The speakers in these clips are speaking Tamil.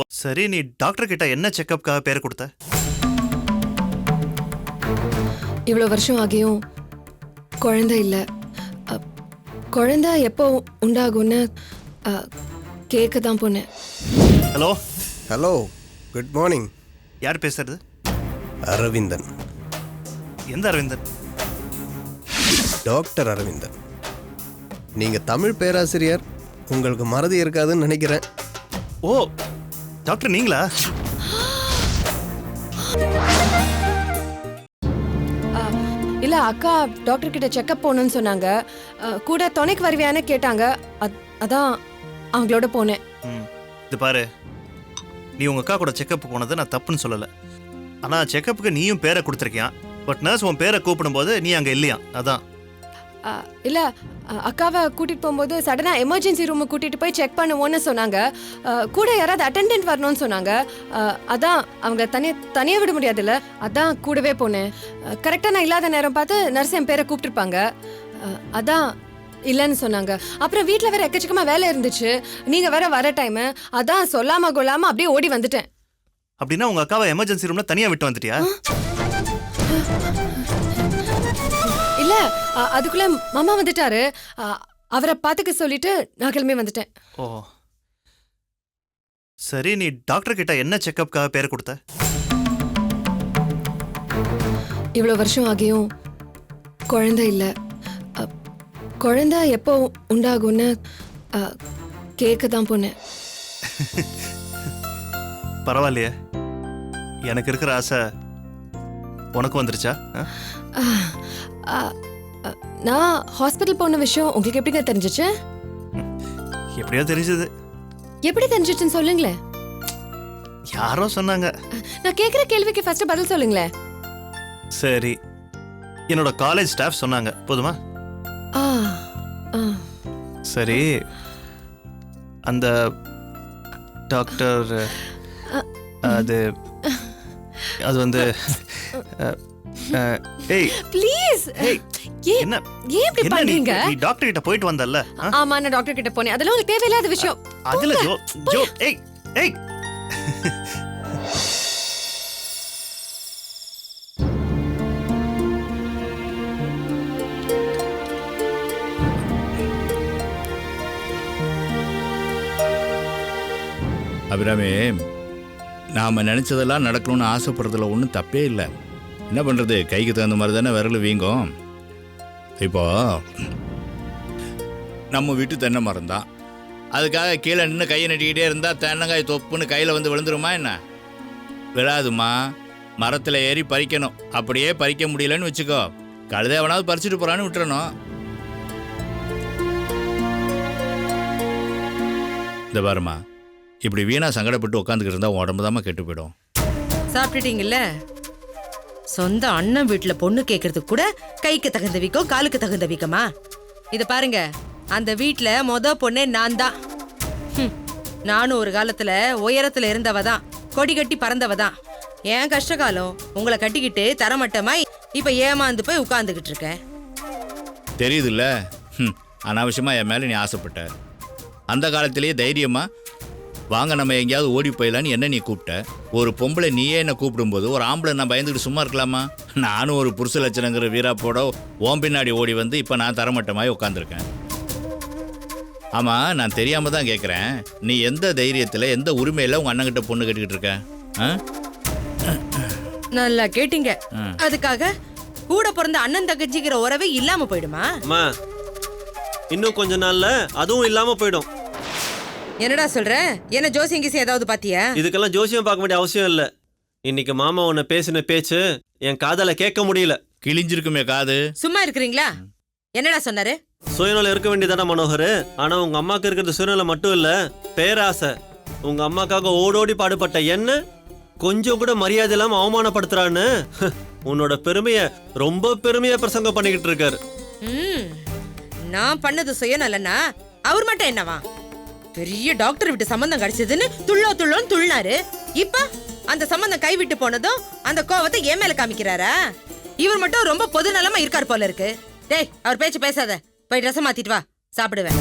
சரி, நீ டாக்டர் கிட்ட என்ன செக்கப்காக பேர் கொடுத்த? இவ்வளோ வருஷம் ஆகியும் குழந்தை இல்லை. குழந்தை எப்போ உண்டாகும்னு கேட்க தான் போனேன். ஹலோ. Hello, good morning. யார் பேசுறது? அரவிந்தன். எந்த அரவிந்தன்? டாக்டர் அரவிந்தன். நீங்கள் தமிழ் பேராசிரியர், உங்களுக்கு மறதி இருக்காதுன்னு நினைக்கிறேன். ஓ, டாக்டர் நீங்களா? இல்லை, அக்கா டாக்டர் கிட்ட செக்கப் போகணுன்னு சொன்னாங்க. கூட துணைக்கு வருவியான்னு கேட்டாங்க. அதான் அவங்களோட போனேன். இது பாரு, நீ உங்க அக்கா கூட செக்கப் போனது நான் தப்புன்னு சொல்லலை. ஆனால் செக்கப்புக்கு நீயும் பேரை கொடுத்துருக்கியான். பட் நர்ஸ் உன் பேரை கூப்பிடும்போது நீ அங்கே இல்லையா, அதான். இல்லை, அக்காவை கூட்டிகிட்டு போகும்போது சடனாக எமர்ஜென்சி ரூமுக்கு கூட்டிகிட்டு போய் செக் பண்ணுவோன்னு சொன்னாங்க. கூட யாராவது அட்டெண்டன்ட் வரணும்னு சொன்னாங்க. அதான் அவங்க தனியாக விட முடியாதுல்ல, அதான் கூடவே போனேன். கரெக்டாக நான் இல்லாத நேரம் பார்த்து நர்ஸ் என் பேரை கூப்பிட்டுருப்பாங்க. அதான் இல்லைன்னு சொன்னாங்க. அப்புறம் வீட்டில் வேற எக்கச்சக்கமாக வேலை இருந்துச்சு. நீங்கள் வேற வர டைமு, அதான் சொல்லாம கொள்ளாமல் அப்படியே ஓடி வந்துட்டேன். அப்படின்னா உங்கள் அக்காவை எமர்ஜென்சி ரூமில் தனியாக விட்டு வந்துட்டியா? இல்ல, அதுக்குள்ள மாமா வந்துட்டாரு. அவரை பாத்துக்க சொல்லிட்டு நான் கிளம்பி வந்துட்டேன். ஓ சரி, நீ டாக்டர் கிட்ட என்ன செக்கப்காக பேர் கொடுத்த? இவ்வளோ வருஷம் ஆகியும் குழந்தை இல்லை. குழந்தை எப்போ உண்டாகும்னு கேட்க தான் போனேன். பரவாயில்லையே, எனக்கு இருக்கிற ஆசை உனக்கு வந்துருச்சா? நான் ஹாஸ்பிட்டல் போன விஷயம் உங்களுக்கு எப்படிங்க தெரிஞ்சிச்சு? எப்படியோ தெரிஞ்சது. எப்படி தெரிஞ்சிச்சுன்னு சொல்லுங்களேன். யாரோ சொன்னாங்க. நான் கேட்குற கேள்விக்கு ஃபர்ஸ்ட் பதில் சொல்லுங்களேன். சரி, என்னோட காலேஜ் ஸ்டாஃப் சொன்னாங்க. போதுமா? சரி, அந்த டாக்டர் அது அது வந்து ஏய் ப்ளீஸ். என்ன ஏன் இப்படி பண்றீங்க? நீ டாக்டர் கிட்ட போயிட்டு வந்தல்ல? ஆமா, நான் டாக்டர் கிட்ட போனேன். அதெல்லாம் உங்களுக்கு தேவையில்லாத விஷயம். அதுல ஜோ ஏய் ஏய் அபிராமி, நாம் நினச்சதெல்லாம் நடக்கணும்னு ஆசைப்படுறதுல ஒன்றும் தப்பே இல்லை. என்ன பண்ணுறது, கைக்கு தகுந்த மாதிரி தானே விரல் வீங்கும். இப்போ நம்ம வீட்டு தென்னை மரம் தான், அதுக்காக கீழே நின்று கையை நட்டிக்கிட்டே இருந்தால் தென்னங்காய் தொப்புன்னு கையில் வந்து விழுந்துருமா என்ன? விழாதுமா. மரத்தில் ஏறி பறிக்கணும். அப்படியே பறிக்க முடியலன்னு வச்சுக்கோ, கழுதேவனாவது பறிச்சுட்டு போகிறான்னு விட்டுறணும். இந்த பாருமா, இப்படி வீணா சங்கடப்பட்டு உட்காந்துக்கிட்டு இருந்தால் உடம்பு தாம்மா கெட்டு போயிடும். சாப்பிட்டுட்டீங்கல்ல? சொந்த அண்ணன் வீட்டுல பொண்ணு கேட்கறதுக்கு கூட கைக்கு தகுந்த வீக்கம் காலுக்கு தகுந்த வீக்கமா? இத பாருங்க, அந்த வீட்டுல மொத பொண்ணே நான் தான். நானும் ஒரு காலத்துல உயரத்துல இருந்தவ தான், கொடி கட்டி பறந்தவ தான். என் கஷ்டகாலம் உங்களை கட்டிக்கிட்டு தரமட்டமா இப்ப ஏமாந்து போய் உட்கார்ந்துகிட்டு இருக்கேன். தெரியுதுல்ல, அனாவசியமா என் மேல நீ ஆசைப்பட்ட. அந்த காலத்திலேயே தைரியமா வாங்க நம்ம எங்கேயாவது ஓடி போயிடலான்னு என்ன நீ கூப்பிட்ட. ஒரு பொம்பளை நீயே என்ன கூப்பிடும்போது ஒரு ஆம்பளை நான் பயந்துக்கிட்டு சும்மா இருக்கலாமா? நானும் ஒரு புருஷ லட்சணங்கிற வீராப்போட ஓம் பின்னாடி ஓடி வந்து இப்போ நான் தரமட்டமாய் உட்காந்துருக்கேன். ஆமாம், நான் தெரியாமல் தான் கேட்குறேன், நீ எந்த தைரியத்தில் எந்த உரிமையில் உங்கள் அண்ணங்கிட்ட பொண்ணு கட்டிக்கிட்டு இருக்க? நல்லா கேட்டீங்க. அதுக்காக கூட பிறந்த அண்ணன் தங்கச்சிங்கிற உறவே இல்லாம போயிடுமா? இன்னும் கொஞ்ச நாள்ல அதுவும் இல்லாம போயிடும். என்னடா சொல்ற? என்ன ஜோசியம் கீசி ஏதாவது பாத்தியா? இதுக்கெல்லாம் ஜோசியம் பார்க்க வேண்டிய அவசியம் இல்ல. இன்னைக்கு மாமா உன்னை பேசின பேச்சு என் காதால கேட்க முடியல. கிழிஞ்சிருக்குமே காது. சும்மா இருக்கிறீங்களா? என்னடா சொன்னாரு? சுயநலம் இருக்க வேண்டியதான மனோகர். ஆனா உங்க அம்மாக்கு இருக்கிறது சுயநலம் மட்டும் இல்ல, பேராசை. உங்க அம்மாக்காக ஓடோடி பாடுபட்ட என்ன கொஞ்சம் கூட மரியாதை இல்லாம அவமானப்படுத்துறான்னு உன்னோட பெருமைய ரொம்ப பெருமையா பிரசங்கம் பண்ணிக்கிட்டு இருக்காரு. நான் பண்ணது சுயநலன்னா அவர் மட்டும் என்னவா? பெரிய டாக்டர் விட்டு சம்பந்தம் கிடைச்சதுன்னு துள்ளோன்னு துள்ளாரு. இப்ப அந்த சம்பந்தம் கைவிட்டு போனதும் அந்த கோவத்தை என் மேல காமிக்கிறாரா? இவர் மட்டும் ரொம்ப பொது நலமா இருக்கார் போல இருக்கு. டேய், அவர் பேச்சு பேசாத, போய் ட்ரெஸ் மாத்திட்டு வா, சாப்பிடுவேன்.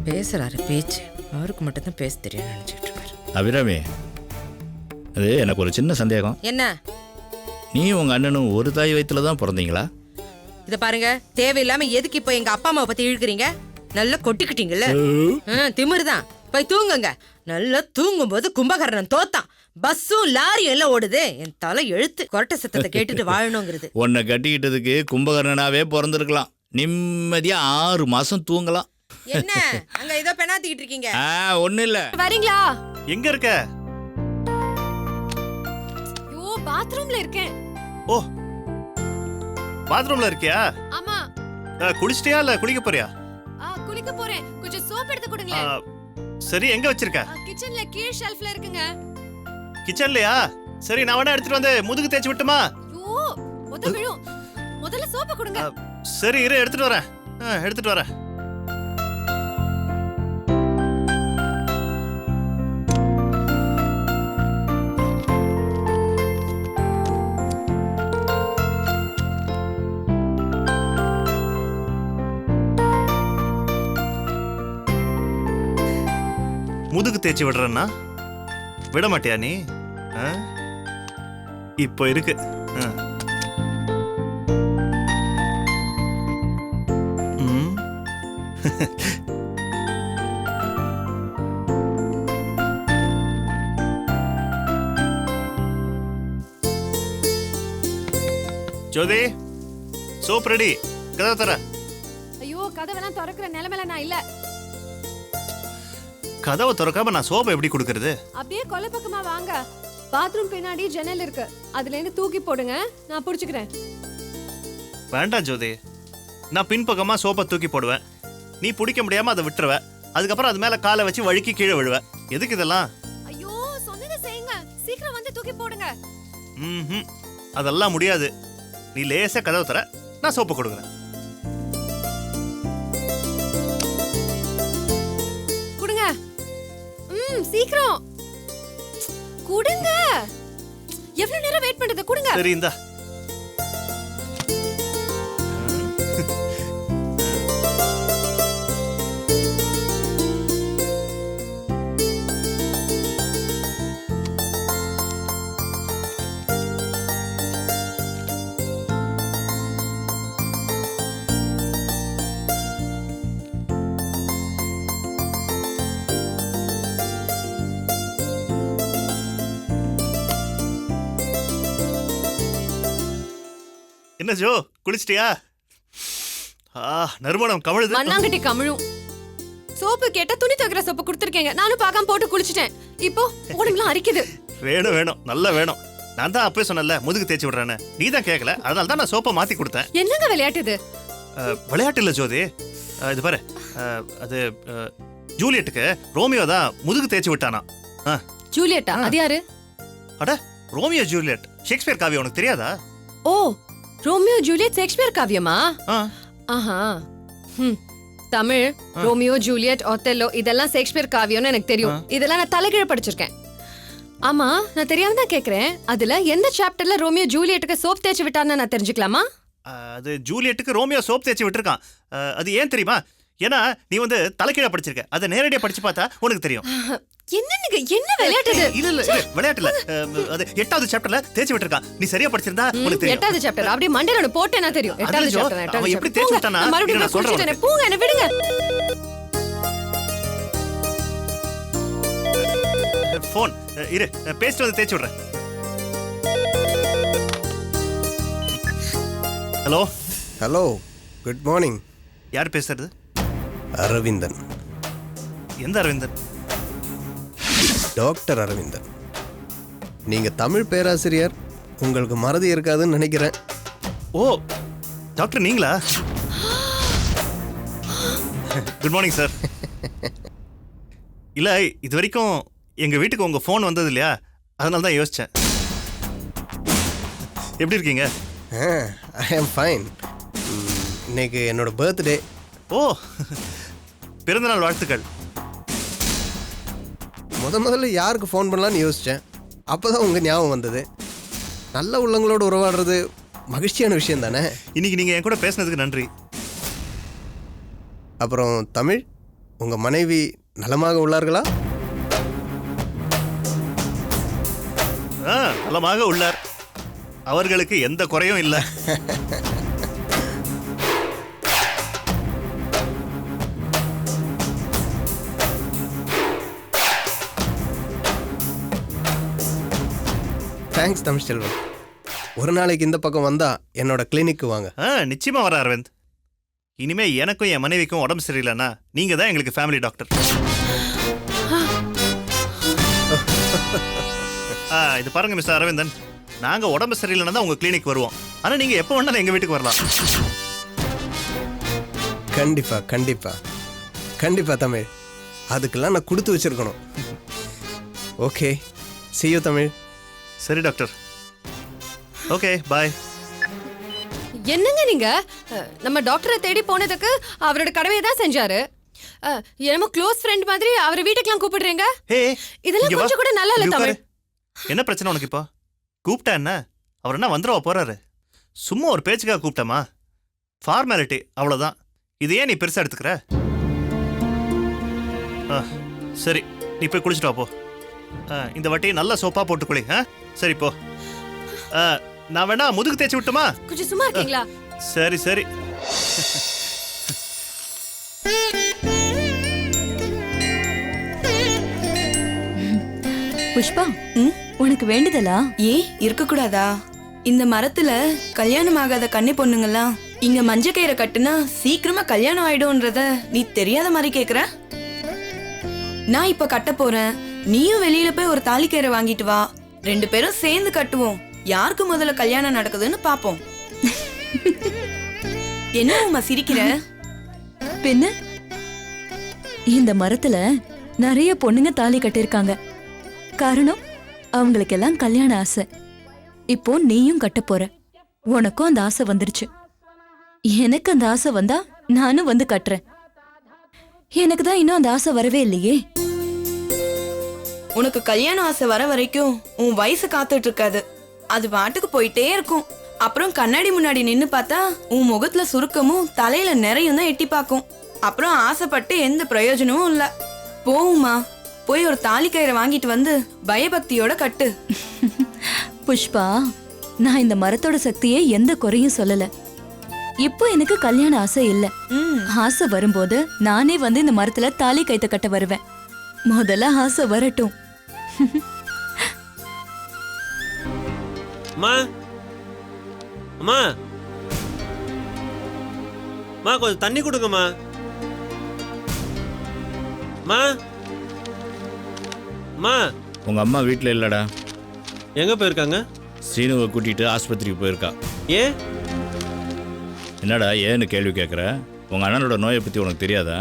பேசுறாரு பேச்சு, அவருக்கு மட்டும் தான் பேச தெரியும் நினைச்சிட்டு இருக்காரு. அபிராமி, அது எனக்கு ஒரு சின்ன சந்தேகம். என்ன? நீ உங்க அண்ணனும் ஒரு தாய் வயித்துல தான் பிறந்தீங்களா? இத பாருங்க, தேவையில்லாம எதுக்கு இப்போ எங்க அப்பா அம்மாவை பத்தி இழுக்கிறீங்க? நல்லா கொட்டிக்கிட்டீங்கல்ல. திமிருதான். போய் தூங்குங்க. நல்லா தூங்கும்போது கும்பகர்ணன் தோத்தான். பஸ்ஸும் லாரியும் எல்லாம் ஓடுது. என் தலை எழுத்து கொரட்டை சத்தத்தை கேட்டுட்டு வாழணுங்கிறது. உன்னை கட்டிக்கிட்டதுக்கு கும்பகர்ணனாவே பிறந்திருக்கலாம். நிம்மதியா 6 மாசம் தூங்கலாம். என்ன அங்க ஏதோ பெணாத்திக்கிட்டு இருக்கீங்க? ஒண்ணு இல்ல. வரீங்களா? எங்க இருக்க? ஐயோ, பாத்ரூம்ல இருக்கேன். ஓ, பாத்ரூம்ல இருக்கியா? ஆமா. குளிச்சிட்டியா இல்ல குளிக்க போறியா? குளிக்க போறேன். கொஞ்சம் சோப் எடுத்து கொடுங்களேன். சரி, எங்க வச்சிருக்க? கிச்சன்ல கீழ் ஷெல்ஃப்ல இருக்குங்க. கிச்சன்லயா? சரி, நான் வேணா எடுத்துட்டு வந்து முதுகு தேய்ச்சி விட்டுமா? ஐயோ, விழும். முதல்ல சோப்பை கொடுங்க. சரி, இரு, எடுத்துட்டு வரேன். எடுத்துட்டு வரேன். முதுகு தேய்ச்சி விடுறேன்னா விட மாட்டியா நீ? இப்போ இருக்கு. ஜோதி, சோப் ரெடி. கதவை தர. ஐயோ, கதவெல்லாம் திறக்கிற நிலைமையில நான் இல்ல. கதவை திறக்காம நான் சோப்பை எப்படி கொடுக்கறது? அப்படியே கொல்லை பக்கமா வாங்க. பாத்ரூம் பின்னாடி ஜன்னல் இருக்கு. அதுல இருந்து தூக்கி போடுங்க, நான் புடிச்சுக்கிறேன். வேண்டாம் ஜோதி, நான் பின்பக்கமா சோப்பை தூக்கி போடுவேன். நீ பிடிக்க முடியாம அதை விட்டுருவ. அதுக்கப்புறம் அது மேல காலை வச்சு வழுக்கி கீழே விழுவ. எதுக்கு இதெல்லாம்? ஐயோ, சொன்னதை செய்யுங்க. சீக்கிரம் வந்து தூக்கி போடுங்க. அதெல்லாம் முடியாது. நீ லேசா கதவை தர, நான் சோப்பை கொடுக்குறேன். கொடுங்க. சீக்கிரம் கொடுங்க. எவ்வளவு நேரம் வெயிட் பண்றது? கொடுங்க. சரி, இந்தா. என்ன ஜோ, குளிச்சிட்டியா? நறுமணம் கமழுது. மண்ணாங்கட்டி கமிழும். சோப்பு கேட்டா துணி துவைக்கிற சோப்பு கொடுத்துருக்கேங்க. நானும் பார்க்காம போட்டு குளிச்சிட்டேன். இப்போ உடம்புலாம் அரிக்குது. வேணும் வேணும், நல்லா வேணும். நான் தான் அப்பவே சொன்னல முதுகு தேய்ச்சி விடுறேன்னு. நீ தான் கேட்கல, அதனால தான் நான் சோப்பை மாத்தி கொடுத்தேன். என்னங்க விளையாட்டு இது? விளையாட்டு இல்ல ஜோதி. இது பாரு, அது ஜூலியட்டுக்கு ரோமியோ தான் முதுகு தேய்ச்சி விட்டானா. ஜூலியட்டா? அது யாரு? அட, ரோமியோ ஜூலியட் ஷேக்ஸ்பியர் காவியம் உனக்கு தெரியாதா? ஓ, ரோமியோ ஜூலியட் ஷேக்ஸ்பியர் காவியமா? ஆஹா. தமிழ் ரோமியோ ஜூலியட் ஒத்தெல்லோ இதெல்லாம் ஷேக்ஸ்பியர் காவியம்னு எனக்கு தெரியும். இதெல்லாம் நான் தலைகீழ படிச்சிருக்கேன். ஆமா, நான் தெரியாம தான் கேக்குறேன். அதுல எந்த சாப்டர்ல ரோமியோ ஜூலியட்டுக்கு சோப் தேய்ச்சி விட்டான்னு நான் தெரிஞ்சுக்கலாமா? அது ஜூலியட்டுக்கு ரோமியோ சோப் தேய்ச்சி விட்டுருக்கான். அது ஏன் தெரியுமா? ஏன்னா நீ வந்து தலைகீழ படிச்சிருக்க. அதை நேரடியா படிச்சு பார்த்தா உனக்கு தெரியும். என்னங்க, என்ன விளையாட்டு இது? இல்ல விளையாட்டு இல்ல. அது 8வது சாப்டர்ல தேய்ச்சி விட்டுருக்கான். நீ சரியா படிச்சிருந்தா உனக்கு தெரியும். 8வது சாப்டர் அப்படியே மண்டையில போட்டேனா தெரியும். 8வது சாப்டர். அவன் எப்படி தேய்ச்சி விட்டானா? மறுபடியும் நான் சொல்றேன். போங்க, என்ன விடுங்க. போன் இரு, பேஸ்ட் வந்து தேய்ச்சி விடுறேன். ஹலோ. Hello, good morning. யார் பேசுறது? அரவிந்தன். எந்த அரவிந்தன்? டாக்டர் அரவிந்தன். நீங்க தமிழ் பேராசிரியர், உங்களுக்கு மறதி இருக்காதுன்னு நினைக்கிறேன். ஓ, டாக்டர் நீங்களா? Good morning sir. இல்ல, இது வரைக்கும் எங்க வீட்டுக்கு உங்க ஃபோன் வந்தது இல்லையா, அதனால தான் யோசிச்சேன். எப்படி இருக்கீங்க? ஐ ஆம் ஃபைன். இன்னைக்கு என்னோட பர்த்டே. ஓ, பிறந்தநாள் வாழ்த்துக்கள். முதல்ல யாருக்கு ஃபோன் பண்ணலான்னு யோசித்தேன். அப்போ தான் உங்கள் ஞாபகம் வந்தது. நல்ல உள்ளங்களோட உறவாடுறது மகிழ்ச்சியான விஷயம் தானே. இன்னைக்கு நீங்கள் என் கூட பேசுனதுக்கு நன்றி. அப்புறம் தமிழ், உங்கள் மனைவி நலமாக உள்ளார்களா? நலமாக உள்ளார். அவர்களுக்கு எந்த குறையும் இல்லை. தேங்க்ஸ் தமிழ்ச்செல்வன். ஒரு நாளைக்கு இந்த பக்கம் வந்தா என்னோட கிளினிக்கு வாங்க. நிச்சயமா வர அரவிந்த். இனிமே எனக்கும் என் மனைவிக்கும் உடம்பு சரியில்லைன்னா நீங்க தான் எங்களுக்கு ஃபேமிலி டாக்டர். இது பாருங்க மிஸ்டர் அரவிந்தன், நாங்க உடம்பு சரியில்லைன்னா தான் உங்க கிளினிக் வருவோம். ஆனா நீங்க எப்போ வேணாலும் எங்க வீட்டுக்கு வரலாம். கண்டிப்பா கண்டிப்பா கண்டிப்பா தமிழ், அதுக்கெல்லாம் நான் கொடுத்து வச்சிருக்கணும். Okay, see you Tamil. சரி டாக்டர். Okay bye. என்னங்க நீங்க நம்ம டாக்டரை தேடி போனதுக்கு அவரோட கடமையை தான் செஞ்சாரு. என்னமோ க்ளோஸ் ஃப்ரெண்ட் மாதிரி அவரை வீட்டுக்கெல்லாம் கூப்பிடுறீங்க. இதெல்லாம் கொஞ்சம் கூட நல்லா இல்ல தமிழ். என்ன பிரச்சனை உனக்கு இப்போ? கூப்பிட்டா என்ன? அவர் என்ன வந்துருவா போறாரு? சும்மா ஒரு பேச்சுக்காக கூப்பிட்டமா? ஃபார்மாலிட்டி அவ்வளோதான். இது ஏன் நீ பெருசா எடுத்துக்கிற? சரி, நீ போய் குளிச்சுட்டு வா போ. இந்த வாட்டி நல்ல சோப்பா போட்டு குளி. சரி போ. நான் வேணா முதுகு தேய்ச்சி விட்டுமா? கொஞ்சம் சும்மா இருக்கீங்களா? சரி சரி. புஷ்பா, உனக்கு வேண்டுதலா? ஏன் இருக்க கூடாதா? இந்த மரத்துல கல்யாணம் ஆகாத கன்னி பொண்ணுங்கெல்லாம் இங்க மஞ்ச கயிறை கட்டுனா சீக்கிரமா கல்யாணம் ஆயிடும்ன்றத நீ தெரியாத மாதிரி கேக்குற? நான் இப்ப கட்ட போறேன், நீயும் வெளியில போய் ஒரு தாலி கயிறை வாங்கிட்டு வா. 2 பேரும் சேர்ந்து கட்டுவோம். யாருக்கு முதல்ல கல்யாணம் நடக்குதுன்னு பாப்போம். என்ன உமா சிரிக்கிற? பின்ன இந்த மரத்துல நிறைய பொண்ணுங்க தாலி கட்டிருக்காங்க. காரணம், அவங்களுக்கெல்லாம் கல்யாண ஆசை. இப்போ நீயும் கட்ட போற. உனக்கும் அந்த ஆசை வந்துருச்சு. எனக்கு அந்த ஆசை வந்தா நானும் வந்து கட்டுறேன். எனக்கு தான் இன்னும் அந்த ஆசை வரவே இல்லையே. உனக்கு கல்யாண ஆசை வர வரைக்கும் உன் வயசு காத்துட்டு இருக்காது. அது பாட்டுக்கு போயிட்டே இருக்கும். அப்புறம் கண்ணாடி முன்னாடி நின்னு பார்த்தா உன் முகத்துல சுருக்கமும் தலையில நிறையும் தான் எட்டி பார்க்கும். அப்புறம் ஆசைப்பட்டு எந்த பிரயோஜனமும் இல்ல. போவுமா, போய் ஒரு தாலி கயிறை வாங்கிட்டு வந்து பயபக்தியோட கட்டு. புஷ்பா, நான் இந்த மரத்தோட சக்தியை எந்த குறையும் சொல்லல. இப்போ எனக்கு கல்யாண ஆசை இல்ல. ஆசை வரும்போது நானே வந்து இந்த மரத்துல தாலி கைத்த கட்ட வருவேன். முதல்ல ஆசை வரட்டும். அம்மா அம்மா அம்மா, கொஞ்சம் தண்ணி கொடுங்கம்மா. அம்மா அம்மா. உங்க அம்மா வீட்டில் இல்லடா. எங்க போயிருக்காங்க? சீனுவை கூட்டிட்டு ஆஸ்பத்திரிக்கு போயிருக்கா. ஏன்? என்னடா ஏன்னு கேள்வி கேட்குற? உங்க அண்ணனோட நோயை பத்தி உனக்கு தெரியாதா?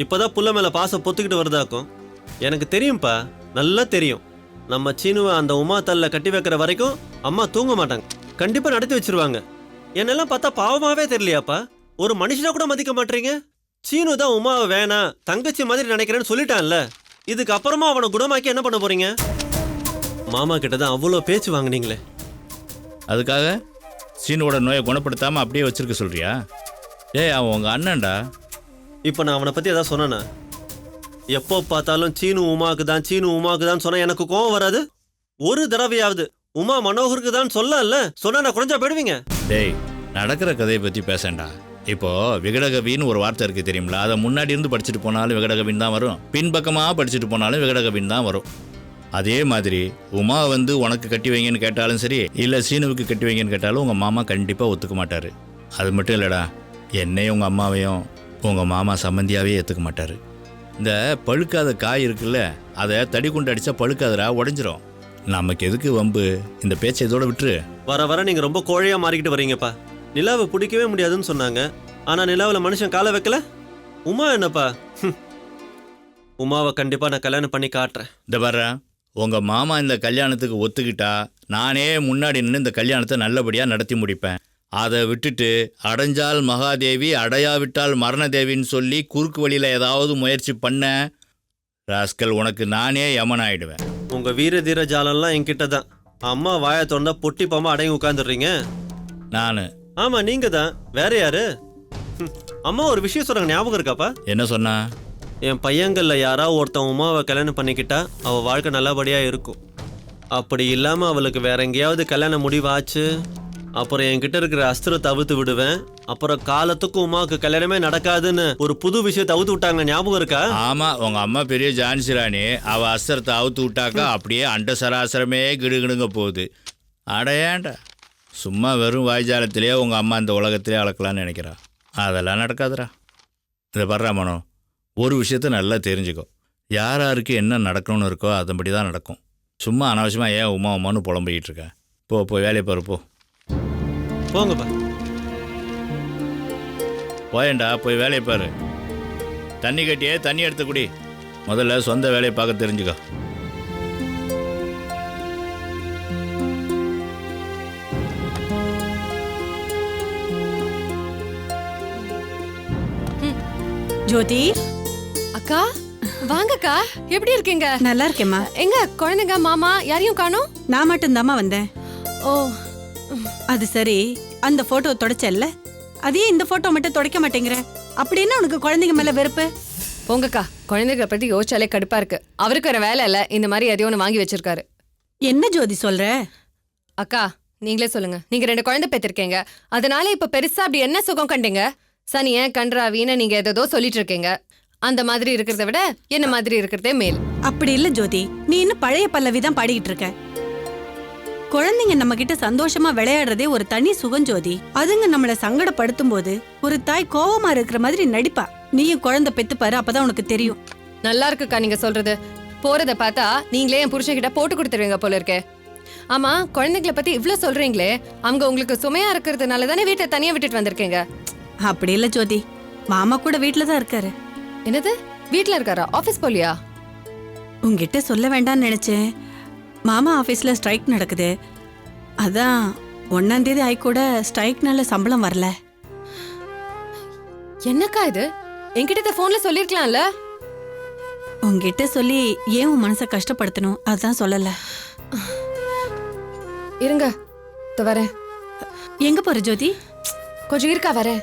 இப்போதான் புள்ள மேல பாசம் பொத்துக்கிட்டு வருதாக்கும். எனக்கு தெரியும்ப்பா, நல்லா தெரியும். நம்ம சீனுவை அந்த உமா தல்ல கட்டி வைக்கிற வரைக்கும் அம்மா தூங்க மாட்டாங்க. கண்டிப்பா நடத்தி வச்சிருவாங்க. என்னெல்லாம் பார்த்தா பாவமாவே தெரியலையாப்பா? ஒரு மனுஷனா கூட மதிக்க மாட்டீங்க. சீனு தான் உமாவை வேணாம், தங்கச்சி மாதிரி நினைக்கிறேன்னு சொல்லிட்டான்ல. இதுக்கு அப்புறமா அவனை குணமாக்கி என்ன பண்ண போறீங்க? மாமா கிட்ட தான் அவ்வளோ பேச்சு வாங்கினீங்களே. அதுக்காக சீனுவோட நோயை குணப்படுத்தாம அப்படியே வச்சிருக்க சொல்றியா? ஏய், அவன் உங்க அண்ணன்டா. இப்போ நான் அவனை பத்தி ஏதாவது சொன்னேனா? எப்போ பார்த்தாலும் சீனு உமாவுக்கு தான், சீனு உமாவுக்கு தான் சொன்னா எனக்கு கோவம் வராது? ஒரு தடவையாவது உமா மனோகருக்கு தான் சொல்லல சொன்னா நான் குறைஞ்சா போயிடுவீங்க. டேய், நடக்கிற கதையை பத்தி பேசண்டா. இப்போ விகடகவின்னு ஒரு வார்த்தை இருக்கு தெரியுங்களா? அதை முன்னாடி இருந்து படிச்சுட்டு போனாலும் விகடகவின் தான் வரும், பின்பக்கமா படிச்சுட்டு போனாலும் விகடகவின் தான் வரும். அதே மாதிரி உமா வந்து உனக்கு கட்டி வைங்கன்னு கேட்டாலும் சரி, இல்லை சீனுவுக்கு கட்டி வைங்கன்னு கேட்டாலும் உங்கள் மாமா கண்டிப்பாக ஒத்துக்க மாட்டார். அது மட்டும் இல்லைடா, என்னையும் உங்கள் அம்மாவையும் உங்கள் மாமா சம்மந்தியாகவே ஏற்றுக்க மாட்டார். இந்த பழுக்காத காய் இருக்குல்ல, அதை தடி கொண்டு அடித்தா பழுக்காதரா, உடஞ்சிரும். நமக்கு எதுக்கு வம்பு? இந்த பேச்சை இதோட விட்டுரு. வர வர நீங்கள் ரொம்ப கோழையாக மாறிக்கிட்டு வரீங்கப்பா. நிலாவை பிடிக்கவே முடியாதுன்னு சொன்னாங்க, ஆனால் நிலாவில் மனுஷன் காலை வைக்கல. உமா என்னப்பா? உமாவை கண்டிப்பாக நான் கல்யாணம் பண்ணி காட்டுறேன். இந்த வர்ற உங்கள் மாமா இந்த கல்யாணத்துக்கு ஒத்துக்கிட்டா நானே முன்னாடி நின்று இந்த கல்யாணத்தை நல்லபடியாக நடத்தி முடிப்பேன். அதை விட்டுட்டு அடைஞ்சால் மகாதேவி, அடையாவிட்டால் மரணதேவின்னு சொல்லி குறுக்கு வழியில் ஏதாவது முயற்சி பண்ண ராஸ்கல், உனக்கு நானே யமன் ஆயிடுவேன். உங்கள் வீர தீர ஜாலம்லாம் என்கிட்ட தான். அம்மா வாயை தொண்டா பொட்டி பாம்பா அடங்கி உட்காந்துடுறீங்க. நான் ஆமாம், நீங்கள் தான். வேற யாரு? அம்மா ஒரு விஷயம் சொல்கிறாங்க, ஞாபகம் இருக்காப்பா? என்ன சொன்னா? என் பையங்களில் யாராவது ஒருத்தன் உமாவை கல்யாணம் பண்ணிக்கிட்டா அவள் வாழ்க்கை நல்லபடியாக இருக்கும். அப்படி இல்லாம அவளுக்கு வேற எங்கேயாவது கல்யாண முடிவாச்சு, அப்புறம் என்கிட்ட இருக்கிற அஸ்திரத்தை அவுத்து விடுவேன். அப்புறம் காலத்துக்கும் உமாவுக்கு கல்யாணமே நடக்காதுன்னு ஒரு புது விஷயத்தை அவுத்து விட்டாங்க, ஞாபகம் இருக்கா? ஆமா, உங்க அம்மா பெரிய ஜான்சி ராணி. அவ அஸ்திரத்தை அவுத்து விட்டாக்கா அப்படியே அண்ட சராசரமே கிடுகிடுங்க போகுது. அடையாண்டா, சும்மா வெறும் வாய்ஜாலத்திலேயே உங்க அம்மா இந்த உலகத்திலே அளக்கலான்னு நினைக்கிறா. அதெல்லாம் நடக்காதுடா. இதை படுறா மனோ, ஒரு விஷயத்த நல்லா தெரிஞ்சுக்கோ. யார் யாருக்கு என்ன நடக்கணும்னு இருக்கோ அதன்படி தான் நடக்கும். சும்மா அனாவசியமாக ஏன் உமான்னு புலம்பிக்கிட்டு இருக்கேன். போய் வேலையை பாரு, போங்கப்பா. போயேண்டா, போய் வேலையை பாரு. தண்ணி கட்டியே தண்ணி எடுத்து குடி. முதல்ல சொந்த வேலையை பார்க்க தெரிஞ்சுக்கோ. ஜோதி, அக்கா வாங்கக்கா, எப்படி இருக்கீங்க? நல்லா இருக்கேம்மா. எங்க குழந்தைங்க மாமா யாரையும் காணோம்? நான் மட்டும்தாம்மா வந்தேன். ஓ, அது சரி, அந்த போட்டோ தொடச்சல்ல, அதே இந்த போட்டோ மட்டும் துடைக்க மாட்டேங்கிற. அப்படின்னா உனக்கு குழந்தைங்க மேல வெறுப்பு? போங்கக்கா, குழந்தைகளை பத்தி யோசிச்சாலே கடுப்பா இருக்கு. அவருக்கு வேற வேலை இல்ல, இந்த மாதிரி எதையோ ஒன்று வாங்கி வச்சிருக்காரு. என்ன ஜோதி சொல்ற? அக்கா நீங்களே சொல்லுங்க, நீங்க 2 குழந்தை பெற்றிருக்கீங்க, அதனால இப்ப பெருசா அப்படி என்ன சுகம் கண்டீங்க? சனி ஏன் கன்றாவின்னு நீங்க ஏதோ சொல்லிட்டு இருக்கீங்க. அந்த மாதிரி இருக்கிறத விட என்ன மாதிரி இருக்கிறதே மேல். அப்படி இல்ல ஜோதி, நீ இன்னும் பழைய பல்லவி தான் பாடிக்கிட்டு இருக்க. குழந்தைங்க நம்ம கிட்ட சந்தோஷமா விளையாடுறதே ஒரு தனி சுகம் ஜோதி. அதுங்க நம்மள சங்கடப்படுத்தும் போது ஒரு தாய் கோவமா இருக்கிற மாதிரி நடிப்பா. நீயும் குழந்தை பெத்து பாரு, அப்பதான் உனக்கு தெரியும். நல்லா இருக்குக்கா நீங்க சொல்றது. போறத பார்த்தா நீங்களே என் புருஷன் கிட்ட போட்டு கொடுத்துருவீங்க போல இருக்கே. ஆமா, குழந்தைங்களை பத்தி இவ்ளோ சொல்றீங்களே, அவங்க உங்களுக்கு சுமையா இருக்கிறதுனால தானே வீட்டை தனியா விட்டுட்டு வந்திருக்கீங்க. அப்படி இல்ல ஜோதி, மாமா கூட வீட்டுல தான் இருக்காரு. என்னது, வீட்ல இருக்காரா? ஆபீஸ் போலியா? உங்ககிட்ட சொல்ல வேண்டாம்னு நினைச்சேன். மாமா ஆபீஸ்ல ஸ்ட்ரைக் நடக்குது. அதான் 1ஆம் தேதி ஆயிக்கூட ஸ்ட்ரைக்னால சம்பளம் வரல. என்னக்கா இது, என்கிட்ட போன்ல சொல்லிருக்கலாம்ல. உங்ககிட்ட சொல்லி ஏன் உன் மனசை கஷ்டப்படுத்தணும், அதான் சொல்லல. இருங்க, இதோ வரேன். எங்க போற ஜோதி? கொஞ்சம் இருக்கா, வரேன்.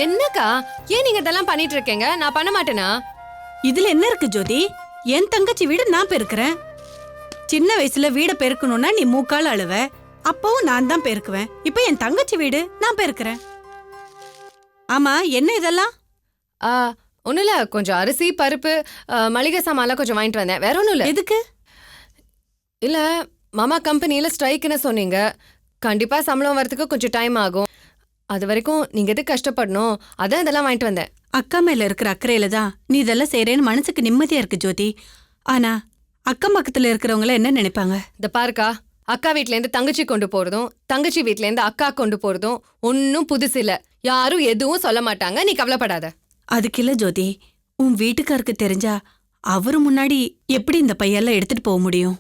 என்னக்கா, ஏன் நீங்க இதெல்லாம் பண்ணிட்டு இருக்கீங்க? நான் பண்ண மாட்டேனா? இதுல என்ன இருக்கு ஜோதி? என் தங்கச்சி வீடு நான் பெருக்கிறேன். சின்ன வயசுல வீட பெருக்கணும்னா நீ மூக்கால அழுவ, அப்பவும் நான் தான் பெருக்குவேன். இப்ப என் தங்கச்சி வீடு நான் பெருக்கிறேன். ஆமா, என்ன இதெல்லாம்? ஒண்ணும் இல்ல, கொஞ்சம் அரிசி பருப்பு மளிகை சாமான்லாம் கொஞ்சம் வாங்கிட்டு வந்தேன், வேற ஒண்ணும் இல்ல. எதுக்கு? இல்ல, மாமா கம்பெனியில ஸ்ட்ரைக்குன்னு சொன்னீங்க. கண்டிப்பா சம்பளம் வரதுக்கு கொஞ்சம் டைம் ஆகும். அது வரைக்கும் நீங்க எதுக்கு கஷ்டப்படணும், அதான் இதெல்லாம் வாங்கிட்டு வந்தேன். அக்கா மேல இருக்கிற அக்கறையில தான் நீ இதெல்லாம் செய்யறேன்னு மனசுக்கு நிம்மதியா இருக்கு ஜோதி. ஆனா அக்கம் பக்கத்துல இருக்கிறவங்கள என்ன நினைப்பாங்க? இந்த பாருக்கா, அக்கா வீட்ல இருந்து தங்கச்சி கொண்டு போறதும் தங்கச்சி வீட்ல இருந்து அக்கா கொண்டு போறதும் ஒன்னும் புதுசு இல்ல. யாரும் எதுவும் சொல்ல மாட்டாங்க, நீ கவலைப்படாத. அதுக்கு இல்ல ஜோதி, உன் வீட்டுக்காருக்கு தெரிஞ்சா அவரு முன்னாடி எப்படி இந்த பையெல்லாம் எடுத்துட்டு போக முடியும்?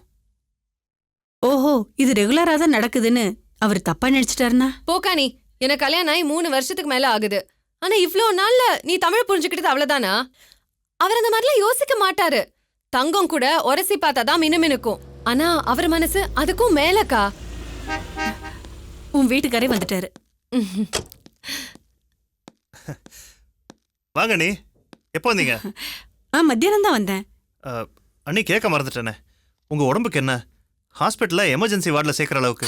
ஓஹோ, இது ரெகுலரா தான் நடக்குதுன்னு அவர் தப்பா நினைச்சிட்டாருனா? போக்கா நீ, எனக்கு கல்யாணம் ஆகி 3 வருஷத்துக்கு மேல ஆகுது. ஆனா இவ்ளோ நாள்ல நீ தமிழ் புரிஞ்சுக்கிட்டது அவ்வளவுதானா? அவர் அந்த மாதிரிலாம் யோசிக்க மாட்டாரு. தங்கம் கூட உரசி பார்த்தாதான் மினுமினுக்கும். ஆனா அவர் மனசு அதுக்கும் மேலக்கா. உன் வீட்டுக்காரே வந்துட்டாரு. வாங்க நீ, எப்போ வந்தீங்க? மத்தியானம் தான் வந்தேன். அண்ணி கேட்க மறந்துட்டேனே, உங்க உடம்புக்கு என்ன? ஹாஸ்பிட்டல்ல எமர்ஜென்சி வார்டில் சேர்க்குற அளவுக்கு